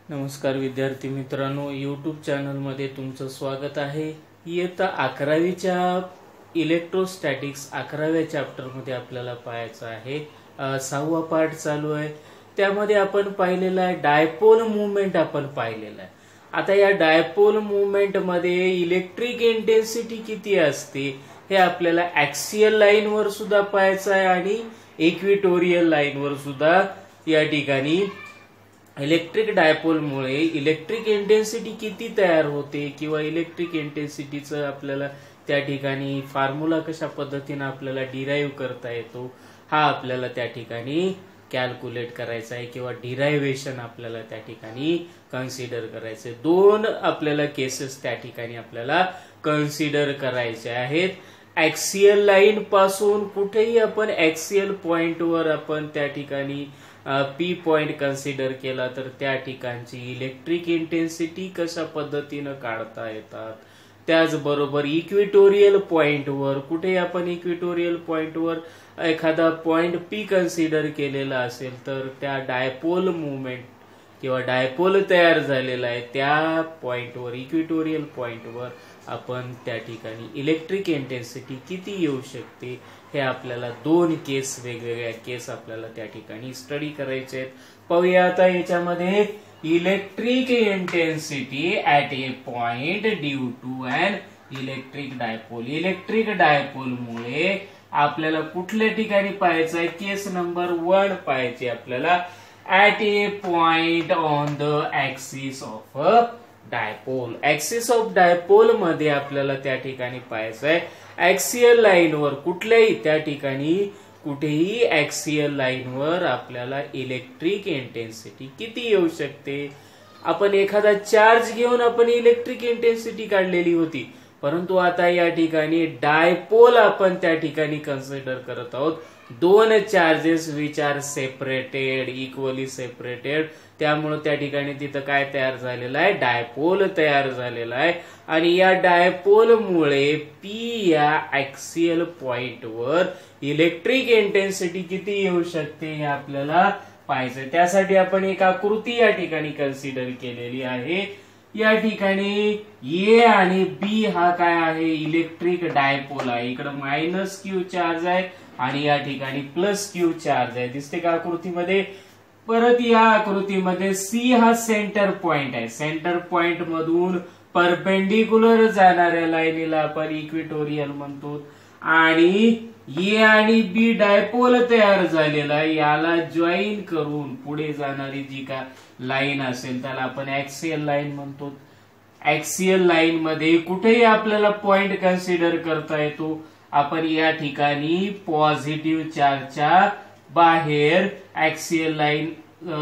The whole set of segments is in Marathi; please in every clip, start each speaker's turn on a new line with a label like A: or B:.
A: नमस्कार विद्यार्थी मित्रांनो, यूट्यूब चॅनलमध्ये तुमचं स्वागत आहे। इयत्ता 11वीच्या इलेक्ट्रोस्टॅटिक्स 11व्या चॅप्टरमध्ये आपल्याला पाहायचं आहे। 6वा पार्ट चालू आहे। त्यामध्ये आपण पाहिलेला आहे डायपोल मूवमेंट आपण पाहिलेला आहे। आता या डायपोल मूवमेंट मध्ये इलेक्ट्रिक इंटेन्सिटी किती असते हे आपल्याला ऍक्सियल लाईन वर सुद्धा पाहायचं आहे आणि इक्विटोरियल लाईन वर सुद्धा या ठिकाणी इलेक्ट्रिक डायपोलमुळे इलेक्ट्रिक इंटेन्सिटी किती तयार होते किंवा इलेक्ट्रिक इंटेन्सिटीचं आपल्याला त्या ठिकाणी फॉर्म्युला कशा पद्धतीने आपल्याला डिराईव्ह करता येतो हा आपल्याला त्या ठिकाणी कॅल्क्युलेट करायचा आहे किंवा डिरायव्हेशन आपल्याला त्या ठिकाणी कन्सिडर करायचे। दोन आपल्याला केसेस त्या ठिकाणी आपल्याला कन्सिडर करायचे आहेत। ऍक्सियल लाईन पासून कुठेही आपण ऍक्सियल पॉइंटवर आपण त्या ठिकाणी पी पॉइंट कन्सिडर केला तर त्या ठिकाणची इलेक्ट्रिक इंटेन्सिटी कशा पद्धतीने काढता येतात। त्याचबरोबर इक्विटोरियल पॉइंटवर कुठे आपण इक्विटोरियल पॉइंटवर एखादा पॉइंट पी कन्सिडर केलेला असेल तर त्या डायपोल मूवमेंट किंवा डायपोल तयार झालेला आहे त्या पॉइंटवर इक्विटोरियल पॉइंटवर आपण त्या ठिकाणी इलेक्ट्रिक इंटेन्सिटी किती येऊ शकते हे आपल्याला दोन केस वेगवेगळ्या केस आपल्याला त्या ठिकाणी स्टडी करायचे आहेत। पाहूया आता याच्यामध्ये electric intensity at a point due to an electric dipole. Electric dipole मुळे आपल्याला कुठल्या ठिकाणी पाहायचं आहे, केस नंबर 1 पाहायची आपल्याला at a point on the axis of a dipole. Axis of dipole मध्ये आपल्याला त्या ठिकाणी पाहायचं आहे ऍक्सियल लाईन वर कुठल्याही त्या ठिकाणी कुठेही ऍक्सियल लाईन वर आपल्याला इलेक्ट्रिक इंटेन्सिटी किती येऊ शकते। आपण एखादा चार्ज घेऊन आपण इलेक्ट्रिक इंटेन्सिटी काढलेली होती, परंतु आता या ठिकाणी डायपोल आपण त्या ठिकाणी कन्सिडर करत आहोत। दोन charges which are separated equally separated, त्यामुळे त्या ठिकाणी तिथं काय तयार झालेलं आहे, डायपोल तयार झालेला आहे। आणि या डायपोल मुळे पी या ऍक्सियल पॉइंट वर इलेक्ट्रिक इंटेन्सिटी किती येऊ शकते हे आपल्याला पाहायचंय। त्यासाठी आपण एक आकृती या ठिकाणी कन्सिडर केलेली आहे। या ठिकाणी ए आणि बी हा काय आहे, इलेक्ट्रिक डायपोल आहे। इकडे मायनस क्यू चार्ज आहे आणि या ठिकाणी प्लस क्यू चार्ज आहे, दिसते का आकृतीमध्ये। परत या आकृतीमध्ये सी हा सेंटर पॉइंट आहे। सेंटर पॉइंट मधून परपेंडिक्युलर जाणाऱ्या लाईनीला आपण इक्विटोरियल म्हणतो आणि ए आणि बी डायपोल तयार झालेला आहे। याला जॉईन करून पुढे जाणारी जी का लाईन असेल त्याला आपण ऍक्सियल लाईन म्हणतो। ऍक्सियल लाईन मध्ये कुठेही आपल्याला पॉइंट कन्सिडर करता येतो। आपण या ठिकाणी पॉझिटिव्ह चार्जच्या बाहेर ऍक्सियल लाईन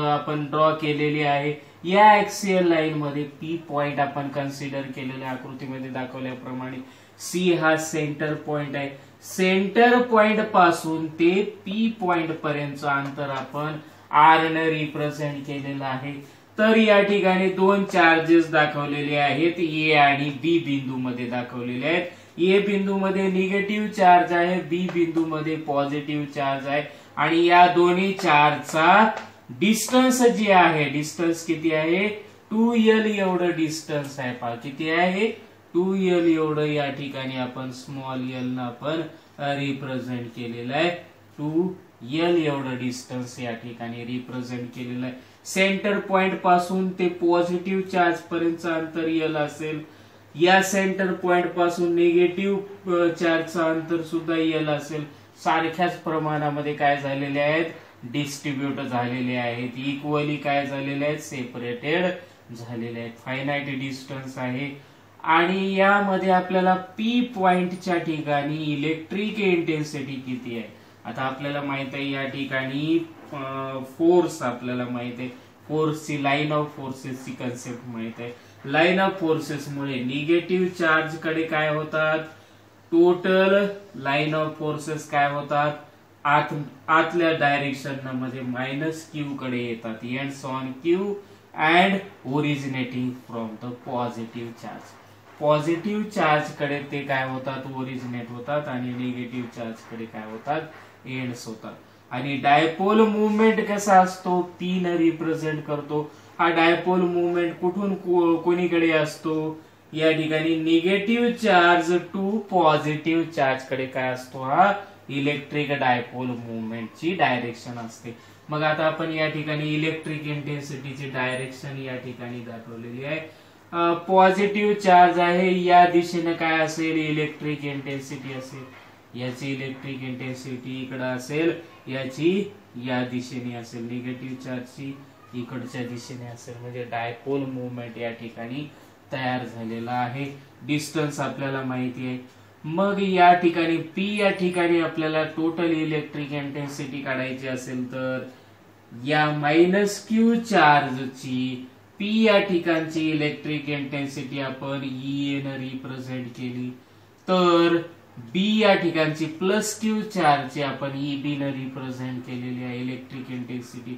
A: आपण ड्रॉ केलेली आहे। या ऍक्सियल लाईन मध्ये पी पॉइंट आपण कन्सिडर केलेल्या आकृतीमध्ये दाखवल्याप्रमाणे सी हा सेंटर पॉइंट आहे। सेंटर पॉइंट पासून ते पी पॉइंट पर्यंतचं अंतर आपण आर ने रिप्रेझेंट केलेलं आहे। तर या ठिकाणी दोन चार्जेस दाखवलेले आहेत, ए आणि बी बिंदू मध्ये दाखवलेले आहेत। ए बिंदू मध्ये निगेटिव्ह चार्ज आहे, बी बिंदू मध्ये पॉझिटिव्ह चार्ज आहे आणि या दोन्ही चार्जचा डिस्टन्स जी आहे, डिस्टन्स किती आहे, 2l एवढं डिस्टन्स आहे। पहा किती आहे, 2l एवढं या ठिकाणी आपण स्मॉल l न आपण रिप्रेझेंट केलेलं आहे। 2l एवढं डिस्टन्स या ठिकाणी रिप्रेझेंट केलेलं आहे। सेंटर पॉइंट पासून ते पॉझिटिव्ह चार्ज पर्यंतचं अंतर l असेल। या सेंटर पॉइंट पासून निगेटिव्ह चार्जचं अंतर सुद्धा l असेल। सारख्याच प्रमाणामध्ये काय झालेले आहेत, डिस्ट्रीब्यूट झालेले आहेत, इक्वली काय झालेले आहेत, सेपरेटेड झालेले आहेत। फायनाइट डिस्टन्स आहे आणि यामध्ये आपल्याला पी पॉइंटच्या ठिकाणी इलेक्ट्रिक इंटेन्सिटी किती आहे। आता आपल्याला माहित आहे या ठिकाणी फोर्स आपल्याला माहित आहे, फोर्सची लाईन ऑफ फोर्सेसची कन्सेप्ट माहित आहे। लाईन ऑफ फोर्सेस मुळे निगेटिव्ह चार्ज कडे काय होतात, टोटल लाईन ऑफ फोर्सेस काय होतात, आतल्या डायरेक्शन मध्ये मायनस क्यू कडे येतात, ends on Q and originating from the positive charge. Positive charge कडे ते काय होतात, ओरिजिनेट होतात आणि निगेटिव्ह चार्ज कडे काय होतात, एंड्स होतात। आणि डायपोल मूवमेंट कसा असतो, पी ने रिप्रेझेंट करतो। हा डायपोल मुवमेंट कुठून कोणीकडे असतो, या ठिकाणी negative charge to positive charge कडे काय असतो, हा इलेक्ट्रिक डायपोल मुवमेंटची डायरेक्शन असते. मग आता आपण या ठिकाणी इलेक्ट्रिक इंटेन्सिटीची डायरेक्शन या ठिकाणी दाखवलेली आहे. पॉझिटिव्ह चार्ज आहे या दिशेने काय असेल, इलेक्ट्रिक इंटेन्सिटी असेल. याची इलेक्ट्रिक इंटेन्सिटी इकडे असेल, याची या दिशेने असेल. निगेटिव्ह चार्जची इकडच्या दिशेने असेल. म्हणजे डायपोल मुवमेंट या ठिकाणी तयार झालेला आहे. डिस्टन्स आपल्याला माहिती आहे. मग या ठिकाणी पी या ठिकाणी आपल्याला टोटल इलेक्ट्रिक इंटेन्सिटी काढायची असेल तर या मायनस क्यू चार्जची पी या ठिकाणची इलेक्ट्रिक इंटेन्सिटी आपण ई ने रिप्रेझेंट केली तर बी या ठिकाणची प्लस क्यू चार्जची आपण ई बी ने रिप्रेझेंट केलेली आहे इलेक्ट्रिक इंटेन्सिटी.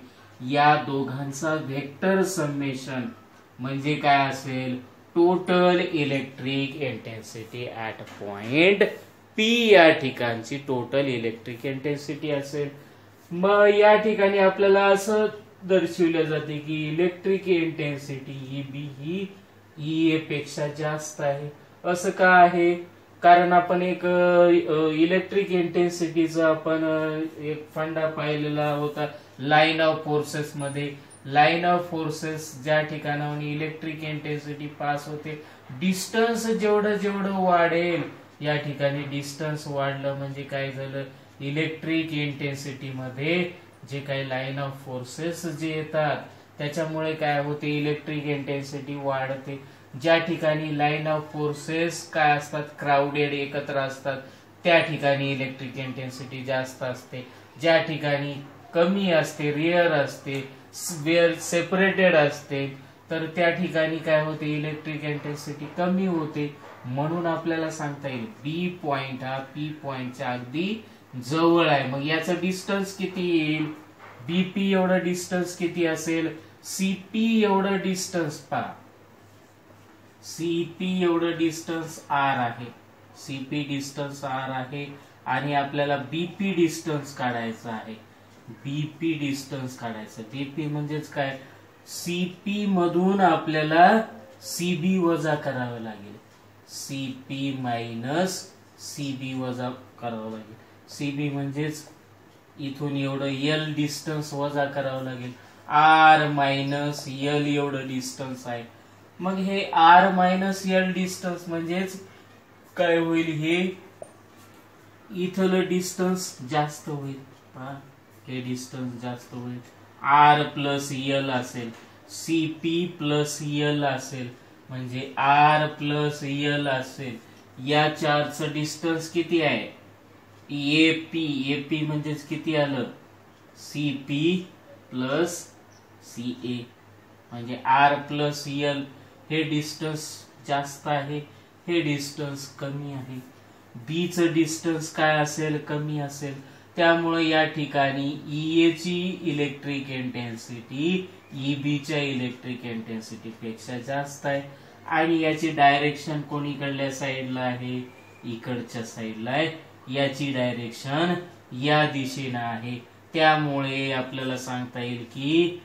A: या दोघांचा व्हेक्टर समेशन म्हणजे काय असेल, total electric intensity at point P या ठिकाणची टोटल इलेक्ट्रिक इंटेन्सिटी असेल. मग या ठिकाणी आपल्याला असं दर्शविले जाते की इलेक्ट्रिक इंटेन्सिटी ई बी ही ई ए पेक्षा जास्त आहे. असं का आहे, कारण आपण एक इलेक्ट्रिक इंटेन्सिटीचा आपण एक फंडा पाहिलेला होता लाईन ऑफ फोर्सेस मध्ये. लाईन ऑफ फोर्सेस ज्या ठिकाणाहून इलेक्ट्रिक इंटेन्सिटी पास होते, डिस्टन्स जेवढं जेवढं वाढेल, या ठिकाणी डिस्टन्स वाढलं म्हणजे काय झालं, इलेक्ट्रिक इंटेन्सिटी मध्ये जे काही लाईन ऑफ फोर्सेस जे येतात त्याच्यामुळे काय होते, इलेक्ट्रिक इंटेन्सिटी वाढते. ज्या ठिकाणी लाईन ऑफ फोर्सेस काय असतात, क्राउडेड एकत्र असतात, त्या ठिकाणी इलेक्ट्रिक इंटेन्सिटी जास्त असते. ज्या ठिकाणी कमी असते, रेअर असते, सेपरेटेड असते, तर त्या ठिकाणी काय होते, इलेक्ट्रिक इंटेन्सिटी कमी होते. म्हणून आपल्याला सांगता येईल बी पॉइंट हा पी पॉइंटच्या अगदी जवळ आहे. मग याचं डिस्टन्स किती येईल, बीपी एवढं डिस्टन्स किती असेल, सीपी एवढं डिस्टन्स पहा, सीपी एवढं डिस्टन्स आर आहे, सीपी डिस्टन्स आर आहे. आणि आपल्याला बीपी डिस्टन्स काढायचं आहे, बीपी डिस्टन्स काढायचं. बीपी म्हणजेच काय, सीपी मधून आपल्याला सीबी वजा करावं लागेल, सीपी मायनस सीबी वजा करावं लागेल. सीबी म्हणजेच इथून एवढं एल डिस्टन्स वजा करावं लागेल. आर मायनस एल एवढं डिस्टन्स आहे. मग हे आर मायनस एल डिस्टन्स म्हणजेच काय होईल, हे इथलं डिस्टन्स जास्त होईल, हे डिस्टन्स जास्त होईल. आर प्लस एल असेल, सीपी प्लस एल असेल, म्हणजे आर प्लस एल असेल. या चारचं डिस्टन्स किती आहे, एपी. एपी म्हणजेच किती आलं, सीपी प्लस सीए. म्हणजे आर प्लस एल हे डिस्टन्स जास्त आहे, हे डिस्टन्स कमी आहे. बी चं डिस्टन्स काय असेल, कमी असेल. त्यामुळे या ठिकाणी ईए ची इलेक्ट्रिक इंटेन्सिटी ईबी च्या इलेक्ट्रिक इंटेन्सिटी पेक्षा जास्त आहे. आणि याची डायरेक्शन कोणीकडल्या साईडला आहे, इकडच्या साईडला आहे. याची डायरेक्शन या दिशेने आहे. त्यामुळे आपल्याला सांगता येईल की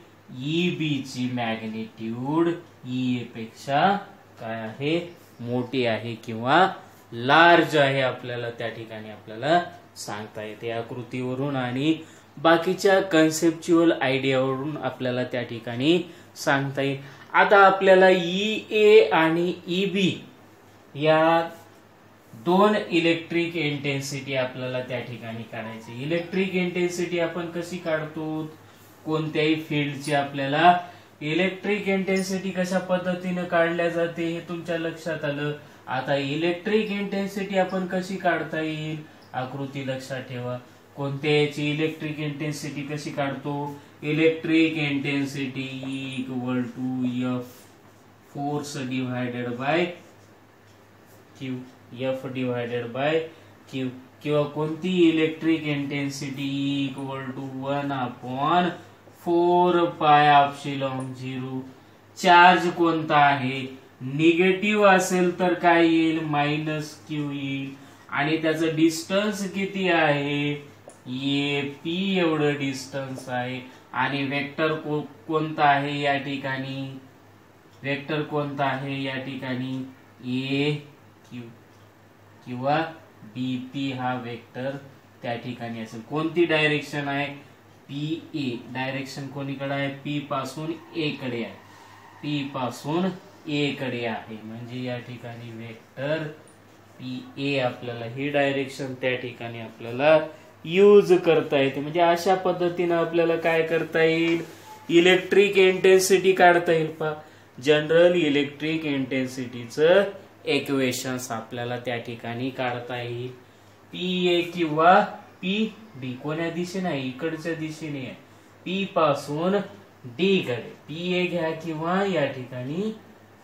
A: ईबी ची मॅग्निट्यूड ईए पेक्षा काय आहे, मोठी आहे किंवा लार्ज आहे. आपल्याला त्या ठिकाणी आपल्याला सांगता येते आकृतीवरून आणि बाकीच्या कन्सेप्च्युअल आयडियावरून आपल्याला त्या ठिकाणी सांगता येईल. आता आपल्याला ईए आणि ईबी या दोन इलेक्ट्रिक इंटेन्सिटी आपल्याला त्या ठिकाणी काढायची. इलेक्ट्रिक इंटेन्सिटी आपण कशी काढतो, कोणत्याही फील्डची आपल्याला इलेक्ट्रिक इंटेन्सिटी कशा पद्धतीने काढल्या जाते हे तुमच्या लक्षात आलं. आता इलेक्ट्रिक इंटेन्सिटी आपण कशी काढता येईल, आकृती लक्षात ठेवा. कोणत्या याची इलेक्ट्रिक इंटेन्सिटी कशी काढतो, electric intensity equal to F force divided by Q, F divided by Q. किंवा कोणती electric intensity equal to 1/4 pi epsilon 0. Charge कोणता आहे, निगेटिव्ह असेल तर काय येईल, मायनस क्यू येईल. आणि त्याचं डिस्टन्स किती आहे, ए P एवढं डिस्टन्स आहे आणि वेक्टर कोणता आहे या ठिकाणी, वेक्टर कोणता आहे या ठिकाणी A Q किंवा BP हा वेक्टर त्या ठिकाणी असेल. कोणती डायरेक्शन आहे, PA. डायरेक्शन कोणीकडे आहे, P पासून A कडे आहे, P पासून A कडे आहे. म्हणजे या ठिकाणी वेक्टर PA आपल्याला ही डायरेक्शन त्या ठिकाणी आपल्याला यूज करता येते. म्हणजे अशा पद्धतीने आपल्याला काय करता येईल, इलेक्ट्रिक इंटेन्सिटी काढता येईल. पहा, जनरल इलेक्ट्रिक इंटेन्सिटीचं इक्वेशन्स आपल्याला त्या ठिकाणी काढता येईल. PA किंवा PB कोण्या दिशेने आहे, इकडच्या दिशेने आहे, P पासून D कडे. PA घ्या किंवा या ठिकाणी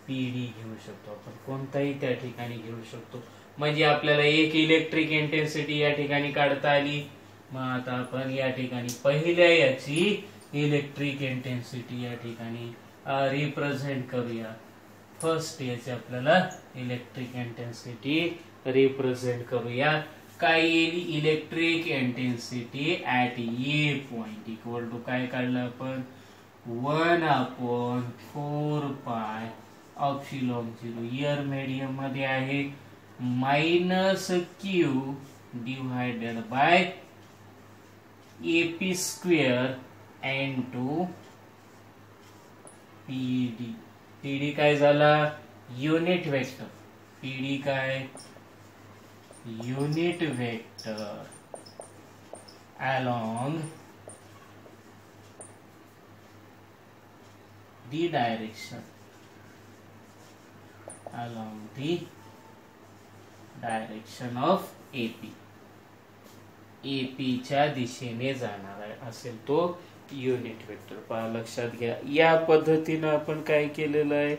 A: PD घेऊ शकतो आपण, कोणताही त्या ठिकाणी घेऊ शकतो. म्हणजे आपल्याला एक इलेक्ट्रिक इंटेन्सिटी या ठिकाणी काढता आली. मग आता आपण या ठिकाणी पहिल्या याची इलेक्ट्रिक इंटेन्सिटी या ठिकाणी रिप्रेझेंट करूया. फर्स्ट याची आपल्याला इलेक्ट्रिक इंटेन्सिटी रिप्रेझेंट करूया. काय येईल, electric intensity at a point equal to काय काढलं आपण, 1/4 पाय ऑप्सिलॉन 0. एअर मीडियम मध्ये आहे -Q divided by AP square into PD. PD काय झाला, युनिट वेक्टर. PD काय, unit vector along the direction, along the direction of AP. AP च्या दिशेने जाणार आहे असेल तो युनिट वेक्टर. पहा, लक्षात घ्या, या पद्धतीने आपण काय केलेलं आहे,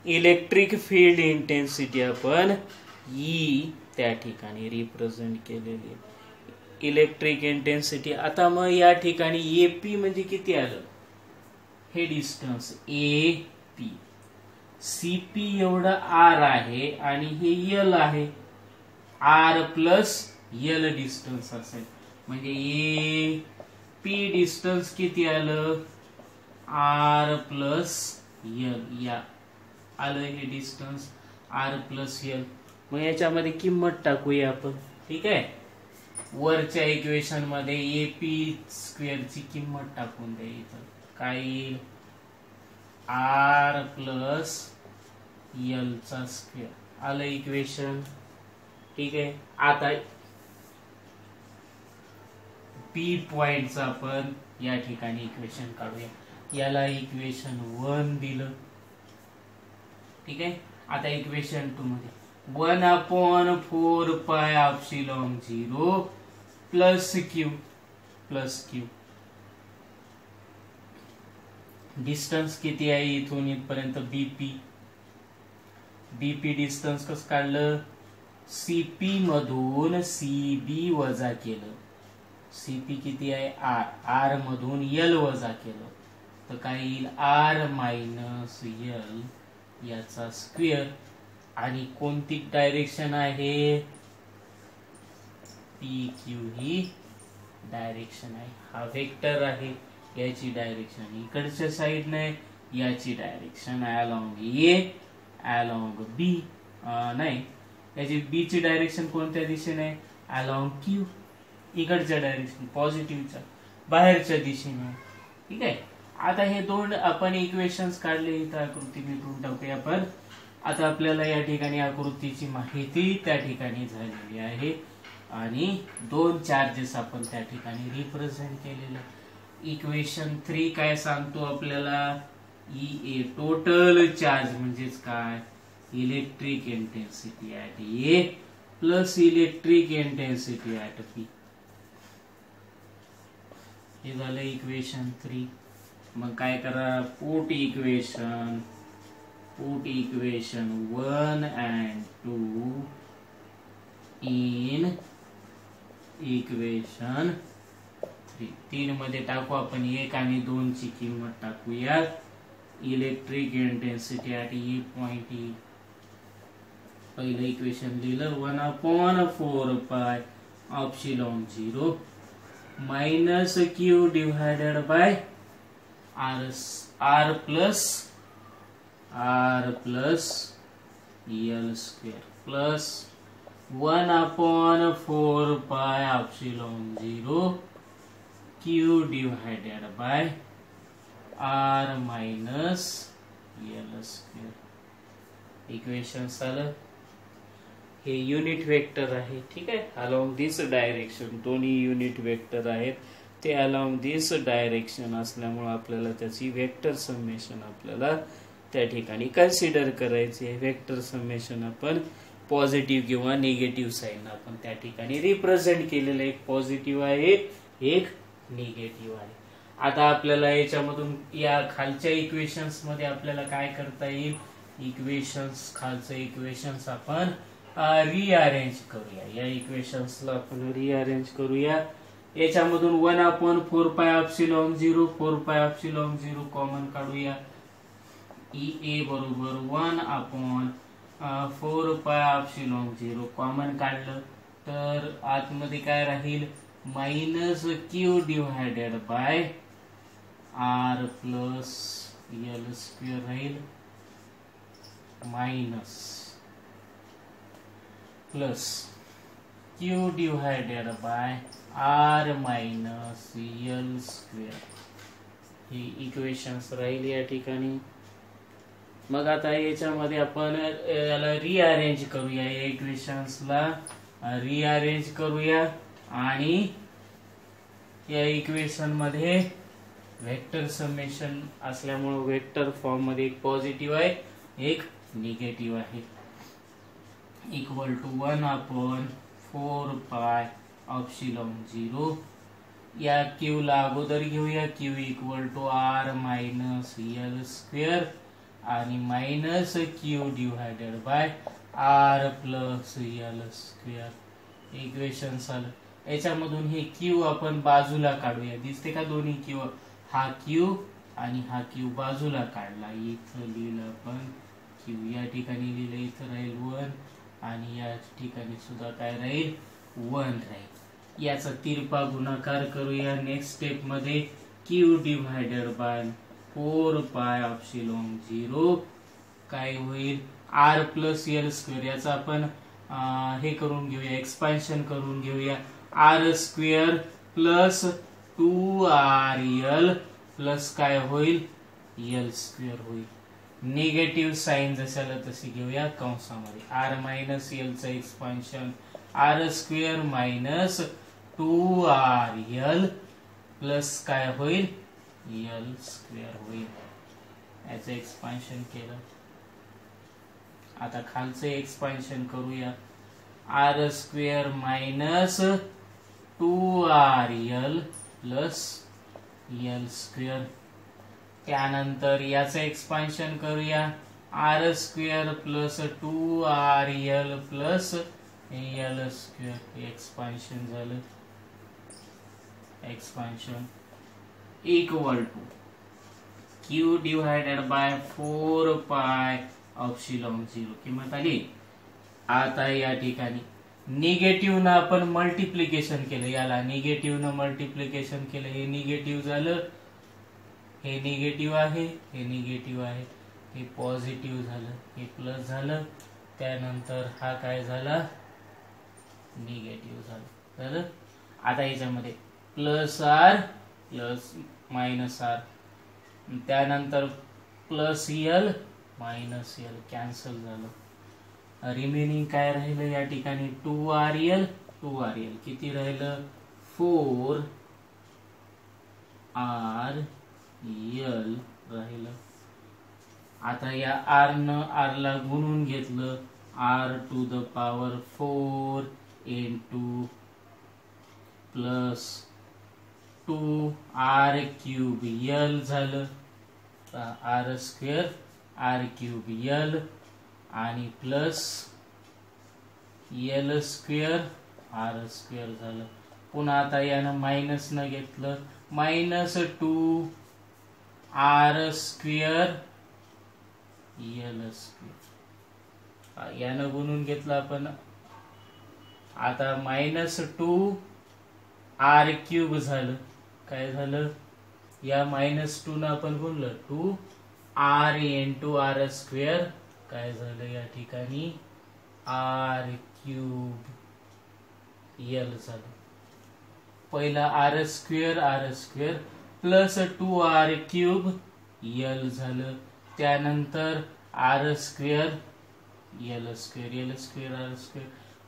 A: इलेक्ट्रिक फील्ड इंटेन्सिटी आपण E त्या ठिकाणी रिप्रेझेंट केलेली आहे. Electric intensity. आता मग या ठिकाणी AP म्हणजे किती आलं, हे डिस्टन्स AP. CP एवढं R आहे आणि हे L आहे, R प्लस L डिस्टन्स असेल. म्हणजे AP डिस्टन्स किती आलं, R प्लस L. या आलं हे डिस्टन्स R प्लस L. मग याच्यामध्ये किंमत टाकूया आपण, ठीक आहे. वरच्या इक्वेशन मध्ये AP स्क्वेअर ची किंमत टाकून द्यायचं. काय येईल, R प्लस L चा स्क्वेअर. आलं इक्वेशन, ठीक आहे. आता B पॉइंटचं आपण या ठिकाणी इक्वेशन काढूया. याला इक्वेशन 1 दिलं, ठीक आहे. आता इक्वेशन 2 मध्ये 1/4 pi epsilon 0 plus Q distance किती आहे इथून इथपर्यंत, BP डिस्टन्स कसं काढलं, CP मधून CB वजा केलं. CP किती आहे, R मधून L वजा केलं तर काय येईल, R मायनस L याचा स्क्वेअर. आणि कोणती डायरेक्शन आहे, PQ ही डायरेक्शन आहे. हा वेक्टर आहे, याची डायरेक्शन इकडच्या साइड नाही, याची direction along A along B. नाही, याची B ची डायरेक्शन कोणत्या दिशेने, अलॉंग Q. इकडच्या डायरेक्शन पॉझिटिव्हच्या बाहेरच्या दिशेने, ठीक आहे. आता हे दोन आपण इक्वेशन्स काढले, इथं आकृती मिळवून टाकूया आपण. आता आपल्याला या ठिकाणी आकृतीची माहिती त्या ठिकाणी झालेली आहे आणि दोन चार्जेस आपण त्या ठिकाणी रिप्रेझेंट केलेले. इक्वेशन 3 काय सांगतो आपल्याला, EA टोटल चार्ज म्हणजेच काय, electric intensity at A plus electric intensity at P. हे झालं इक्वेशन 3. मग काय करा, put equation 1 and 2 in equation 3 मध्ये टाकू आपण 1 आणि 2 ची किंमत टाकूया. Electric intensity at E point पहिलं इक्वेशन लिहिलं 1/4 pi epsilon 0 minus Q divided by R plus L square plus 1/4 pi epsilon 0 Q divided by R minus L square. Equation आलं. हे युनिट वेक्टर आहे. ठीक आहे. अलॉंग दिस डायरेक्शन दोन्ही युनिट वेक्टर आहेत. ते अलॉंग दिस डायरेक्शन असल्यामुळे आपल्याला त्याची वेक्टर समेशन आपल्याला त्या ठिकाणी कन्सिडर करायचे. वेक्टर समेशन आपण पॉझिटिव्ह किंवा निगेटिव्ह साइन आपण त्या ठिकाणी रिप्रेझेंट केलेलं. एक पॉझिटिव्ह आहे एक निगेटिव्ह आहे. आता आपल्याला याच्यामधून या खालच्या इक्वेशन्स मध्ये आपल्याला काय करता येईल. इक्वेशन्स खालचं इक्वेशन्स आपण रिअरेंज करूया. या इक्वेशन्सला आपण रिअरेंज करूया. याच्यामधून 1/4 pi epsilon 0 4 pi epsilon 0 common काढूया. ए बरोबर 1/4 पाय ऑप्सिलॉन 0 कॉमन काढलं तर आतमध्ये काय राहील minus Q divided by R plus L square राहील minus plus Q divided by R minus L square. ही इक्वेशन्स राहील या ठिकाणी. मग आता याच्यामध्ये आपण याला रिअरेंज करूया. या इक्वेशन्सला रिअरेंज करूया आणि या इक्वेशन मध्ये वेक्टर समेशन असल्यामुळे वेक्टर फॉर्म मध्ये एक पॉझिटिव्ह आहे एक निगेटिव्ह आहे. Equal to 1/4 pi epsilon 0. या क्यू ला अगोदर घेऊया. Q equal to R minus L square आणि minus Q divided by R plus L square. Equation आलं. याच्यामधून हे क्यू आपण बाजूला काढूया. दिसते का दोन्ही क्यू. हा क्यू आणि हा क्यू बाजूला काढला. इथं लिहिलं आपण क्यू या ठिकाणी लिहिलं. इथं राहील 1 आणि या ठिकाणी सुद्धा काय राहील 1 राहील. याचा तिरपा गुणाकार करूया. नेक्स्ट स्टेप मध्ये Q divided by 4 pi epsilon 0 काय होईल आर प्लस एल स्क्वेअर. याचा आपण हे करून घेऊया एक्सपान्शन करून घेऊया. R square plus 2rl plus काय होईल एल स्क्वेअर होईल. निगेटिव्ह साइन जशाला तशी घेऊया कंसामध्ये. आर मायनस एल चं expansion R square minus 2rl plus काय होईल एल स्क्वेअर होईल. याचं एक्सपान्शन केलं. आता खालचं एक्सपान्शन करूया. R square minus 2rl plus L square. त्यानंतर याचं एक्सपान्शन करूया. R square plus 2rl plus L square. Expansion झालं. Expansion equal to Q divided by 4 pi epsilon 0 किंमत आली. आता या ठिकाणी निगेटिव्ह न आपण मल्टिप्लिकेशन केलं. याला निगेटिव्ह न मल्टिप्लिकेशन केलं. हे निगेटिव्ह झालं. हे निगेटिव्ह आहे हे निगेटिव्ह आहे. हे पॉझिटिव्ह झालं. हे प्लस झालं. त्यानंतर हा काय झाला निगेटिव्ह झालं. आता याच्यामध्ये plus R plus minus R त्यानंतर plus L minus L cancel झालं. रिमेनिंग काय राहिलं या ठिकाणी 2rl किती राहिलं 4rl राहिलं. आता या r न r ला गुणून घेतलं. r to the power 4 into plus 2r cube l झालं. r square r cube l आणि plus L square R square झालं. पुन्हा आता यानं मायनस न घेतलं minus 2r square L square. यानं गुणून घेतलं आपण आता -2r³ झालं. काय झालं? या -2 न आपण बोललं 2r × r². काय झालं या ठिकाणी? r³ l झालं. पहिला r² प्लस 2r³ l झालं. त्यानंतर r² l² r².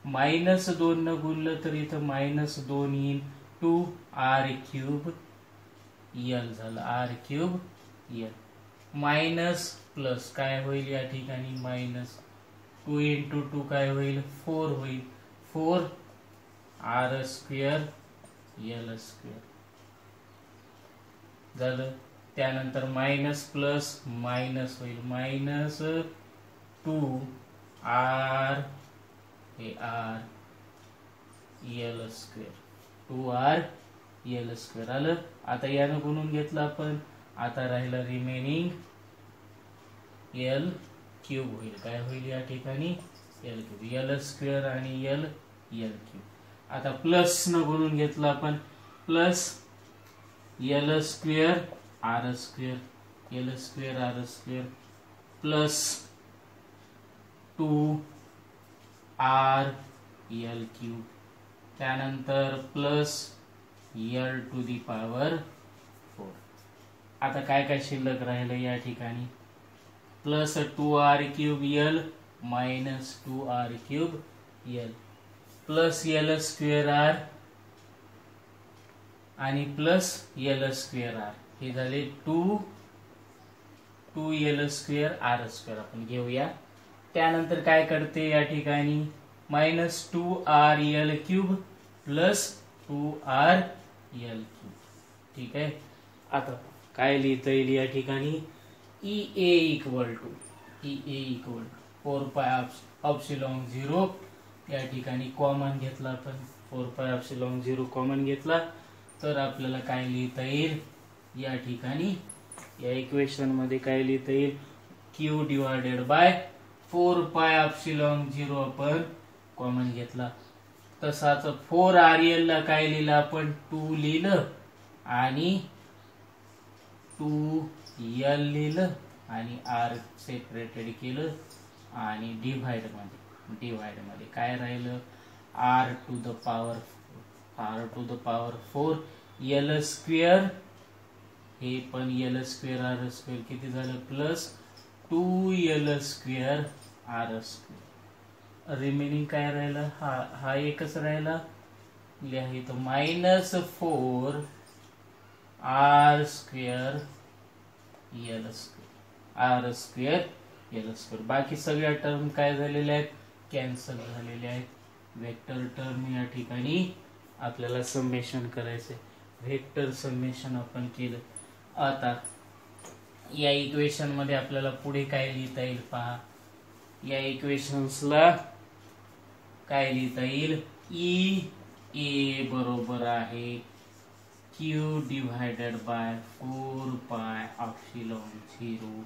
A: -2 न गुणलं तर इथं -2 येईल. 2r³ l झालं. r³ l मायनस प्लस काय होईल या ठिकाणी? -2 × 2 काय होईल? 4 होईल. 4r² l² झालं. त्यानंतर मायनस प्लस मायनस होईल. -2r हे r l². 2r l² आलं. आता यानं गुणून घेतलं आपण. आता राहिलं रिमेनिंग l³ होईल. काय होईल या ठिकाणी? l³ l² आणि l³ आता प्लस न गुणून घेतलं आपण. Plus l² r² l² r² plus 2r l³. त्यानंतर प्लस l⁴. आता काय काय शिल्लक राहिलं या ठिकाणी? Plus 2r³ l minus 2r³ l plus l² r आणि प्लस l² r हे झाले 2l² r². आपण घेऊया. त्यानंतर काय करते या ठिकाणी? -2r l³ plus 2r l³. ठीक आहे. आता काय लिहिता येईल या ठिकाणी? EA = 4πε0 या ठिकाणी कॉमन घेतला आपण. 4πε0 कॉमन घेतला तर आपल्याला काय लिहिता येईल या ठिकाणी? या इक्वेशन मध्ये काय लिहिता येईल? q / 4πε0 आपण कॉमन घेतला. तसाच 4rl ला काय लिहिलं आपण? 2 लिहिलं आणि 2l लिहिलं आणि r सेपरेटेड केलं आणि डिव्हाइड मध्ये काय राहिलं? r⁴ l² हे पण l² r² किती झालं? Plus 2l² r². रिमेनिंग काय राहिलं? हा एकच राहिला. लिहा इथं -4r² l². बाकी सगळ्या टर्म काय झालेल्या आहेत? कॅन्सल झालेल्या आहेत. वेक्टर टर्म या ठिकाणी आपल्याला समेशन करायचंय. वेक्टर समेशन आपण केलं. आता या इक्वेशन मध्ये आपल्याला पुढे काय लिहिता येईल पहा. या इक्वेशन्सला काय लिहिता येईल? EA बरोबर आहे q / 4πε0.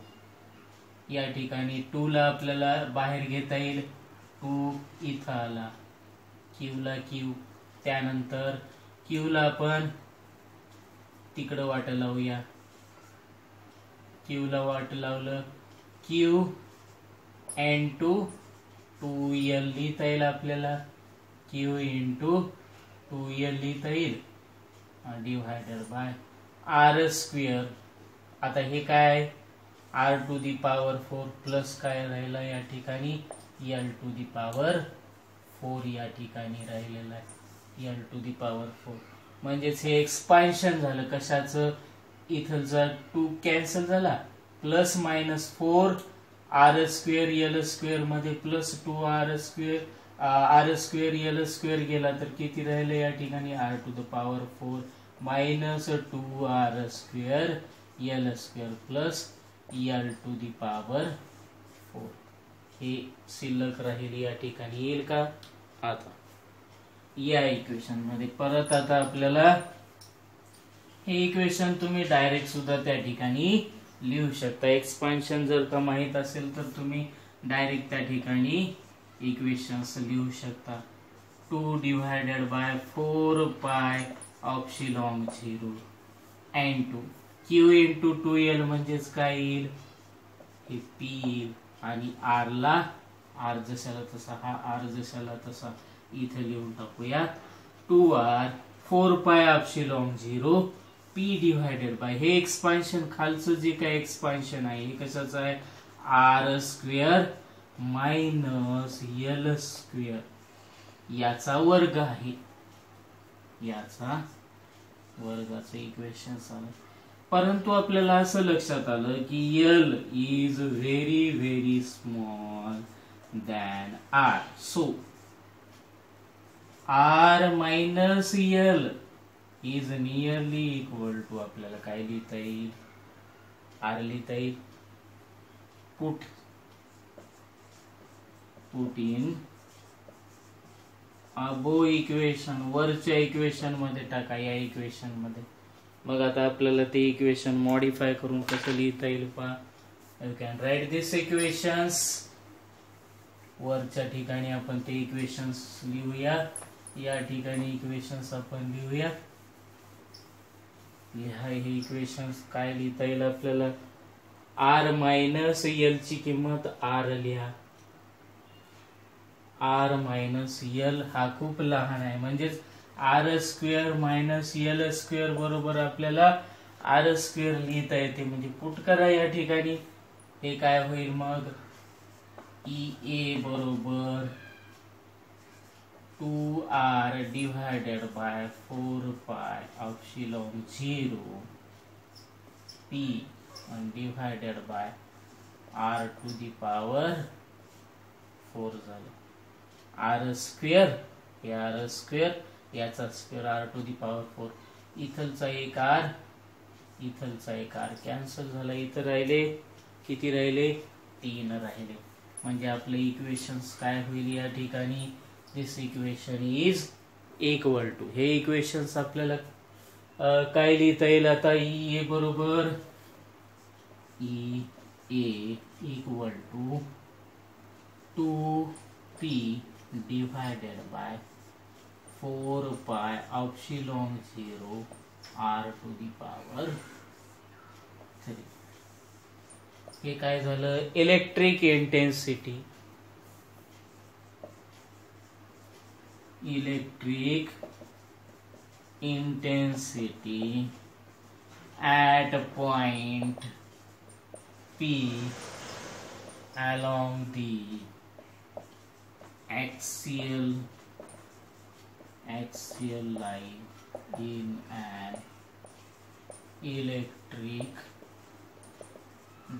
A: या ठिकाणी 2 ला आपल्याला बाहेर घेता येईल. 2 इथं आला. q ला q. त्यानंतर q ला आपण तिकडं वाट लावूया. q ला वाट लावलं. q × 2l लिहिता येईल आपल्याला. q × 2l लिहिता येईल डिव्हायडेड बाय r². आता हे काय? r⁴ प्लस काय राहिला या ठिकाणी? l⁴ या ठिकाणी राहिलेला आहे. l⁴ म्हणजेच हे एक्सपान्शन झालं. कशाचं? इथं जर 2 कॅन्सल झाला. प्लस -4 r² l² मध्ये प्लस 2r² l² गेला तर किती राहिले या ठिकाणी? r⁴ minus 2r² l² plus l⁴ हे शिल्लक राहील या ठिकाणी. येईल का? आता या इक्वेशन मध्ये परत आता आपल्याला हे इक्वेशन तुम्ही डायरेक्ट सुद्धा त्या ठिकाणी लिहू शकता. एक्सपान्शन जर का माहित असेल तर तुम्ही डायरेक्ट त्या ठिकाणी इक्वेशन्स लिहू शकता. 2 divided by 4 pi epsilon 0 n2 Q into 2L म्हणजेच काय येईल, हे P येईल आणि R ला R जशाला तसा, हा R जशाला तसा इथे लिहून टाकूया. 2R 4 pi epsilon 0 P divided bye, हे एक्सपान्शन खालचं जे काय एक्सपान्शन आहे हे कशाचं आहे, R square minus L square याचा वर्ग आहे, याचा वर्गाचं इक्वेशन आलं. परंतु आपल्याला असं लक्षात आलं की L is very very small than R, so R minus L is nearly equal to, आपल्याला काय लिहिता येईल, R लिहिता येईल, पुट इन अबो इक्वेशन, वरच्या इक्वेशन मध्ये टाका, या इक्वेशन मध्ये. मग आता आपल्याला ते इक्वेशन मॉडिफाय करून कसं लिहिता येईल पहा. You can write this equations, वरच्या ठिकाणी आपण ते इक्वेशन्स लिहूया, या ठिकाणी इक्वेशन्स आपण लिहूया. हे इक्वेशन्स काय लिहिता येईल आपल्याला, R मायनस L ची किंमत R लिहा, R मायनस L हा खूप लहान आहे, म्हणजेच R square minus L square बरोबर आपल्याला R स्क्वेअर लिहिता येते, म्हणजे पुट करा या ठिकाणी. हे काय होईल मग, EA बरोबर 2R divided by 4 pi epsilon 0 P divided by R to the power 4 झालं. R स्क्वेअर, हे R स्क्वेअर, याचा square R to the power 4, इथलचा एक R, इथलचा एक R कॅन्सल झाला. इथं राहिले किती, राहिले 3 राहिले. म्हणजे आपले इक्वेशन्स काय होईल या ठिकाणी, this equation is equal to, हे इक्वेशन्स आपल्याला काय लिहिता येईल आता, EA बरोबर EA equal to 2P divided by 4 pi epsilon 0 R to the power 3. हे काय झालं, electric intensity, electric intensity at point P along the axial line in an electric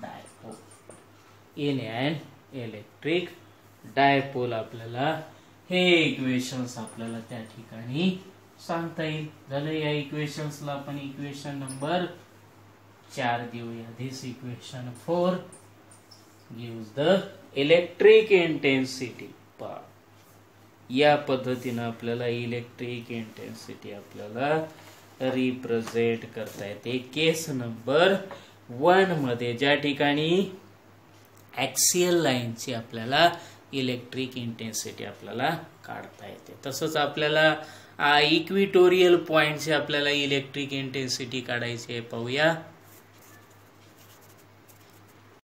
A: dipole. In an electric dipole आपल्याला हे इक्वेशन्स आपल्याला त्या ठिकाणी सांगता येईल. झालं, या इक्वेशन्सला आपण इक्वेशन नंबर 4 देऊया. दिस equation 4 gives the electric intensity. या पद्धतीने आपल्याला इलेक्ट्रिक इंटेन्सिटी आपल्याला रिप्रेझेंट करता येते. केस नंबर 1 मध्ये ज्या ठिकाणी ऍक्सियल लाईनची आपल्याला इलेक्ट्रिक इंटेन्सिटी आपल्याला काढता येते, तसंच आपल्याला इक्विटोरियल पॉइंटची आपल्याला इलेक्ट्रिक इंटेन्सिटी काढायची आहे. पाहूया.